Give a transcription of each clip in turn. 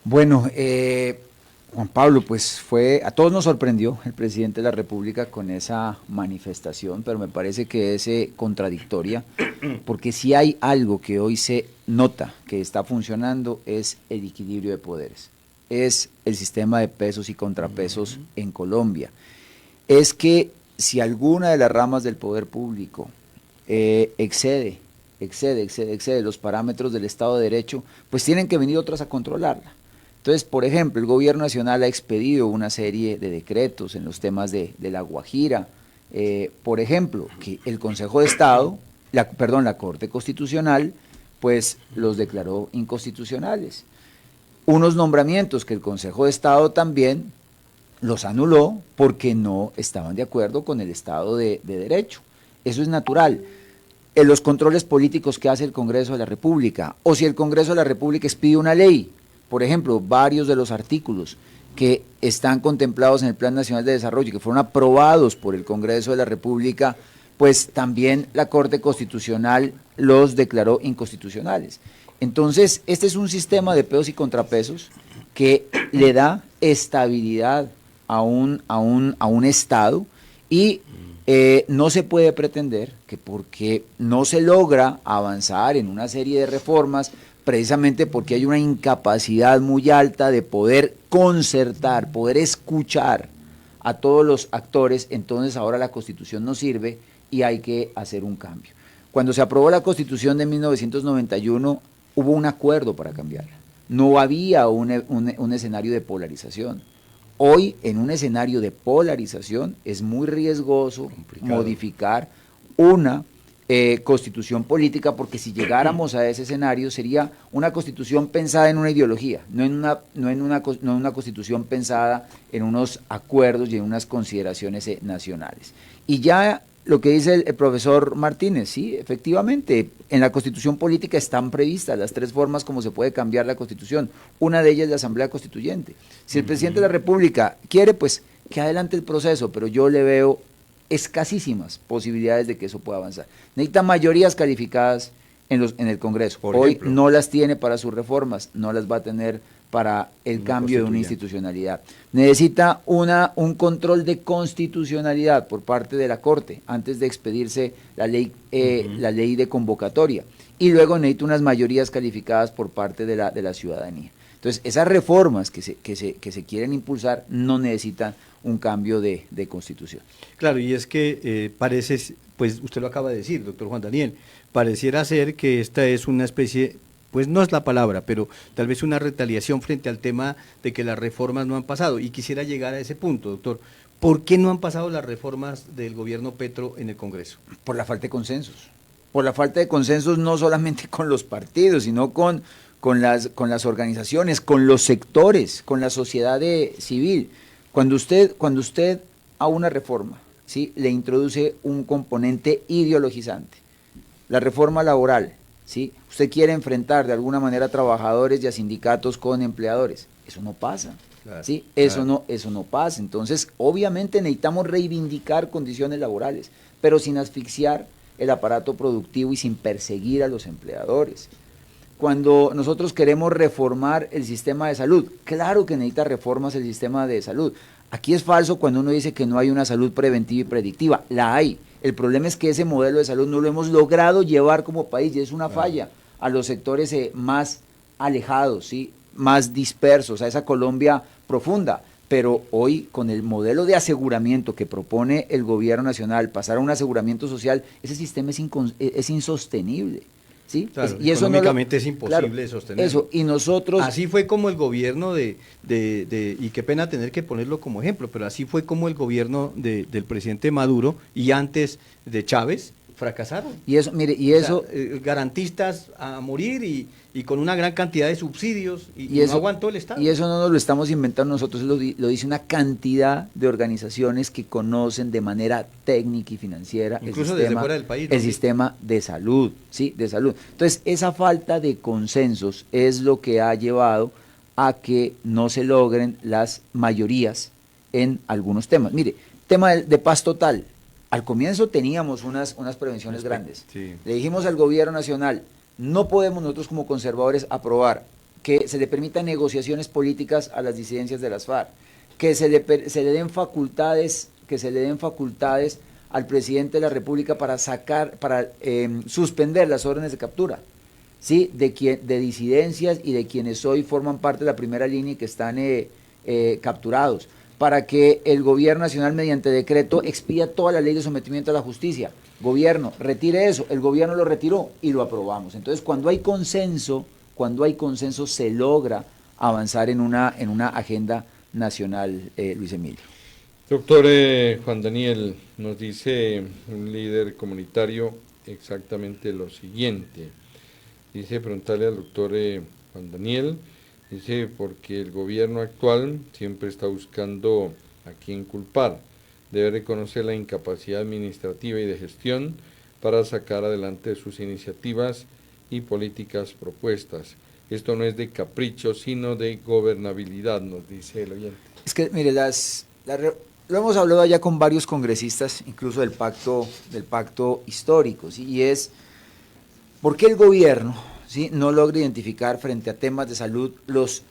Bueno, Juan Pablo, pues a todos nos sorprendió el presidente de la República con esa manifestación, pero me parece que es contradictoria, porque si hay algo que hoy se nota que está funcionando es el equilibrio de poderes, es el sistema de pesos y contrapesos en Colombia. Es que si alguna de las ramas del poder público excede los parámetros del Estado de Derecho, pues tienen que venir otras a controlarla. Entonces, por ejemplo, el gobierno nacional ha expedido una serie de decretos en los temas de La Guajira, por ejemplo, que el Consejo de Estado, la Corte Constitucional, pues los declaró inconstitucionales. Unos nombramientos que el Consejo de Estado también los anuló porque no estaban de acuerdo con el Estado de Derecho. Eso es natural. En los controles políticos que hace el Congreso de la República, o si el Congreso de la República expide una ley, por ejemplo, varios de los artículos que están contemplados en el Plan Nacional de Desarrollo, que fueron aprobados por el Congreso de la República, pues también la Corte Constitucional los declaró inconstitucionales. Entonces, este es un sistema de pesos y contrapesos que le da estabilidad a un Estado y no se puede pretender que porque no se logra avanzar en una serie de reformas, precisamente porque hay una incapacidad muy alta de poder concertar, poder escuchar a todos los actores, entonces ahora la Constitución no sirve y hay que hacer un cambio. Cuando se aprobó la Constitución de 1991, hubo un acuerdo para cambiarla. No había un escenario de polarización. Hoy, en un escenario de polarización, es muy riesgoso modificar una constitución política, porque si llegáramos a ese escenario sería una constitución pensada en una ideología, no en una constitución pensada en unos acuerdos y en unas consideraciones nacionales. Y ya lo que dice el profesor Martínez, sí, efectivamente, en la constitución política están previstas las tres formas como se puede cambiar la constitución. Una de ellas es la Asamblea Constituyente. Si el presidente de la República quiere, pues que adelante el proceso, pero yo le veo escasísimas posibilidades de que eso pueda avanzar. Necesita mayorías calificadas en el Congreso. Hoy no las tiene para sus reformas, no las va a tener para el cambio de una institucionalidad. Necesita un control de constitucionalidad por parte de la Corte antes de expedirse la ley de convocatoria. Y luego necesita unas mayorías calificadas por parte de la ciudadanía. Entonces, esas reformas que se quieren impulsar no necesitan un cambio de constitución. Claro, y es que parece, pues usted lo acaba de decir, doctor Juan Daniel, pareciera ser que esta es una especie, pues no es la palabra, pero tal vez una retaliación frente al tema de que las reformas no han pasado. Y quisiera llegar a ese punto, doctor. ¿Por qué no han pasado las reformas del gobierno Petro en el Congreso? Por la falta de consensos. Por la falta de consensos no solamente con los partidos, sino con las organizaciones, con los sectores, con la sociedad civil. Cuando usted a una reforma, ¿sí?, le introduce un componente ideologizante, la reforma laboral, ¿sí?, usted quiere enfrentar de alguna manera a trabajadores y a sindicatos con empleadores, eso no pasa. Claro, ¿sí? Eso no pasa. Entonces, obviamente necesitamos reivindicar condiciones laborales, pero sin asfixiar el aparato productivo y sin perseguir a los empleadores. Cuando nosotros queremos reformar el sistema de salud, claro que necesita reformas el sistema de salud. Aquí es falso cuando uno dice que no hay una salud preventiva y predictiva, la hay. El problema es que ese modelo de salud no lo hemos logrado llevar como país y es una falla a los sectores más alejados, ¿sí?, más dispersos, a esa Colombia profunda. Pero hoy, con el modelo de aseguramiento que propone el gobierno nacional, pasar a un aseguramiento social, ese sistema es insostenible. ¿Sí? Claro, y eso económicamente es imposible sostenerlo. Eso, y nosotros... Así fue como el gobierno y qué pena tener que ponerlo como ejemplo, pero así fue como el gobierno del presidente Maduro y antes de Chávez fracasaron. Y eso, mire, garantistas a morir y con una gran cantidad de subsidios y eso, no aguantó el Estado. Y eso no nos lo estamos inventando nosotros, lo dice una cantidad de organizaciones que conocen de manera técnica y financiera incluso desde fuera del país, el sistema de salud, ¿sí?, de salud. Entonces, esa falta de consensos es lo que ha llevado a que no se logren las mayorías en algunos temas. Mire, tema de paz total. Al comienzo teníamos unas prevenciones grandes. Sí. Le dijimos al gobierno nacional, no podemos nosotros como conservadores aprobar que se le permita negociaciones políticas a las disidencias de las FARC, que se le den facultades al presidente de la República para suspender las órdenes de captura, ¿sí? de disidencias y de quienes hoy forman parte de la primera línea y que están capturados, para que el gobierno nacional mediante decreto expida toda la ley de sometimiento a la justicia. Gobierno, retire eso. El gobierno lo retiró y lo aprobamos. Entonces, cuando hay consenso se logra avanzar en una agenda nacional, Luis Emilio. Doctor Juan Daniel, nos dice un líder comunitario exactamente lo siguiente. Dice, preguntarle al doctor Juan Daniel, dice, porque el gobierno actual siempre está buscando a quién culpar. Debe reconocer la incapacidad administrativa y de gestión para sacar adelante sus iniciativas y políticas propuestas. Esto no es de capricho, sino de gobernabilidad, nos dice el oyente. Es que, mire, lo hemos hablado ya con varios congresistas, incluso del pacto histórico, ¿sí? Y es, ¿por qué el gobierno, ¿sí?, no logra identificar frente a temas de salud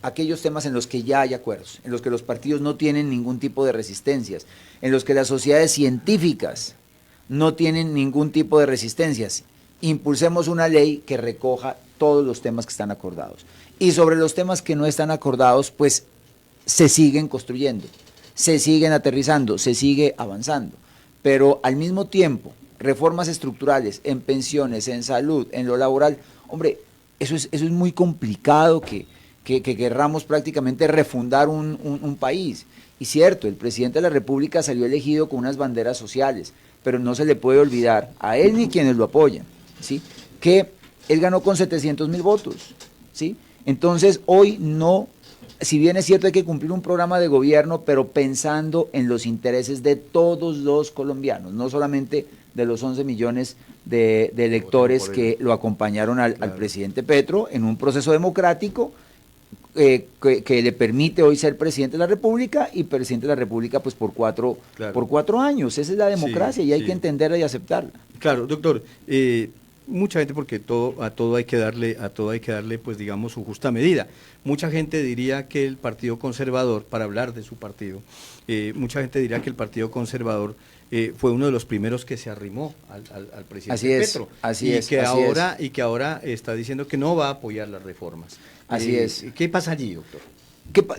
aquellos temas en los que ya hay acuerdos, en los que los partidos no tienen ningún tipo de resistencias, en los que las sociedades científicas no tienen ningún tipo de resistencias? Impulsemos una ley que recoja todos los temas que están acordados. Y sobre los temas que no están acordados, pues se siguen construyendo, se siguen aterrizando, se sigue avanzando. Pero al mismo tiempo, reformas estructurales en pensiones, en salud, en lo laboral, hombre, eso es muy complicado que querramos prácticamente refundar un país. Y cierto, el presidente de la República salió elegido con unas banderas sociales, pero no se le puede olvidar a él ni quienes lo apoyan, ¿sí?, que él ganó con 700.000 votos, ¿sí? Entonces, hoy no, si bien es cierto hay que cumplir un programa de gobierno, pero pensando en los intereses de todos los colombianos, no solamente de los 11 millones de electores que lo acompañaron al presidente Petro en un proceso democrático que le permite hoy ser presidente de la República y presidente de la República pues por cuatro años. Esa es la democracia y hay que entenderla y aceptarla. Claro, doctor. Mucha gente, porque a todo hay que darle pues digamos su justa medida. Mucha gente diría que el Partido Conservador, para hablar de su partido, mucha gente diría que el Partido Conservador fue uno de los primeros que se arrimó al presidente Petro. Y que ahora está diciendo que no va a apoyar las reformas. Así es. ¿Qué pasa allí, doctor?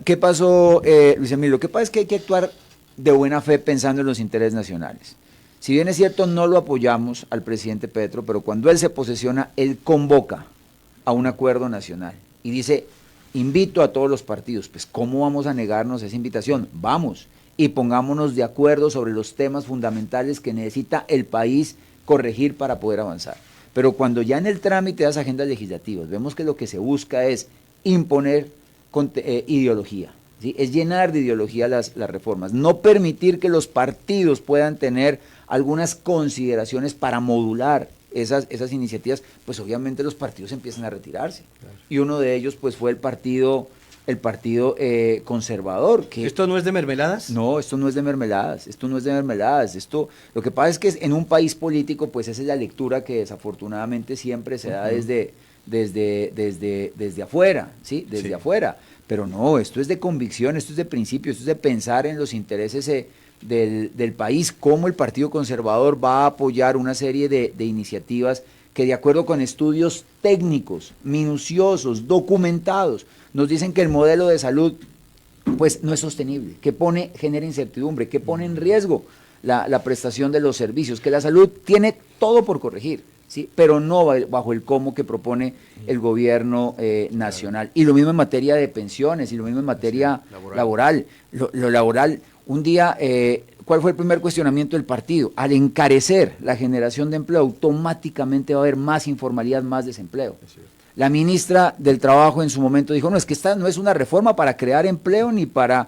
¿Qué pasó, Luis Emilio? Lo que pasa es que hay que actuar de buena fe pensando en los intereses nacionales. Si bien es cierto, no lo apoyamos al presidente Petro, pero cuando él se posesiona, él convoca a un acuerdo nacional y dice, invito a todos los partidos. Pues, ¿cómo vamos a negarnos esa invitación? Vamos y pongámonos de acuerdo sobre los temas fundamentales que necesita el país corregir para poder avanzar. Pero cuando ya en el trámite de las agendas legislativas vemos que lo que se busca es imponer ideología, ¿sí?, es llenar de ideología las reformas, no permitir que los partidos puedan tener algunas consideraciones para modular esas iniciativas, pues obviamente los partidos empiezan a retirarse. Claro. Y uno de ellos pues fue el partido conservador. ¿Esto no es de mermeladas? No, esto no es de mermeladas, lo que pasa es que en un país político pues esa es la lectura que desafortunadamente siempre se da desde afuera, ¿sí? Desde afuera. Pero no, esto es de convicción, esto es de principio, esto es de pensar en los intereses del país, cómo el Partido Conservador va a apoyar una serie de iniciativas que, de acuerdo con estudios técnicos, minuciosos, documentados, nos dicen que el modelo de salud pues no es sostenible, que genera incertidumbre, que pone en riesgo la prestación de los servicios, que la salud tiene todo por corregir, ¿sí?, pero no bajo el cómo que propone el gobierno nacional. Y lo mismo en materia de pensiones, y lo mismo en materia laboral. Lo laboral, un día, ¿cuál fue el primer cuestionamiento del partido? Al encarecer la generación de empleo, automáticamente va a haber más informalidad, más desempleo. La ministra del Trabajo en su momento dijo, no, es que esta no es una reforma para crear empleo ni para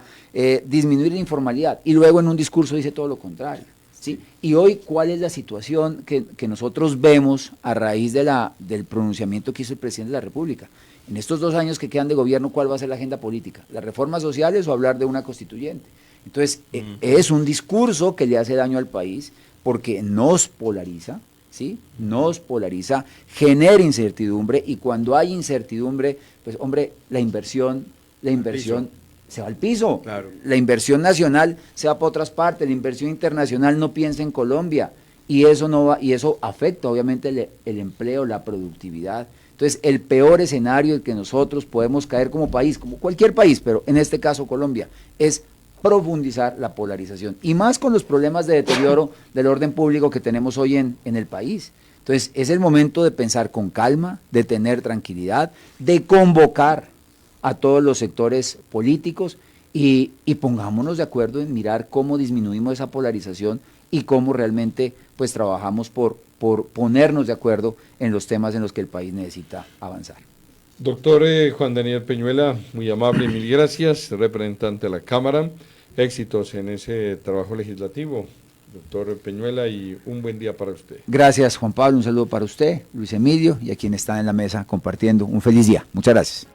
disminuir la informalidad. Y luego en un discurso dice todo lo contrario, ¿sí? Y hoy, ¿cuál es la situación que nosotros vemos a raíz del pronunciamiento que hizo el presidente de la República? En estos 2 años que quedan de gobierno, ¿cuál va a ser la agenda política? ¿Las reformas sociales o hablar de una constituyente? Entonces, es un discurso que le hace daño al país porque nos polariza, ¿sí? Nos polariza, genera incertidumbre, y cuando hay incertidumbre, pues hombre, la inversión se va al piso. Claro. La inversión nacional se va para otras partes, la inversión internacional no piensa en Colombia, y eso no va, y eso afecta obviamente el empleo, la productividad. Entonces, el peor escenario en que nosotros podemos caer como país, como cualquier país, pero en este caso Colombia, es profundizar la polarización, y más con los problemas de deterioro del orden público que tenemos hoy en el país. Entonces, es el momento de pensar con calma, de tener tranquilidad, de convocar a todos los sectores políticos y pongámonos de acuerdo en mirar cómo disminuimos esa polarización y cómo realmente pues trabajamos por ponernos de acuerdo en los temas en los que el país necesita avanzar. Doctor Juan Daniel Peñuela, muy amable, mil gracias, representante de la Cámara, éxitos en ese trabajo legislativo, doctor Peñuela, y un buen día para usted. Gracias, Juan Pablo, un saludo para usted, Luis Emilio, y a quien está en la mesa compartiendo. Un feliz día. Muchas gracias.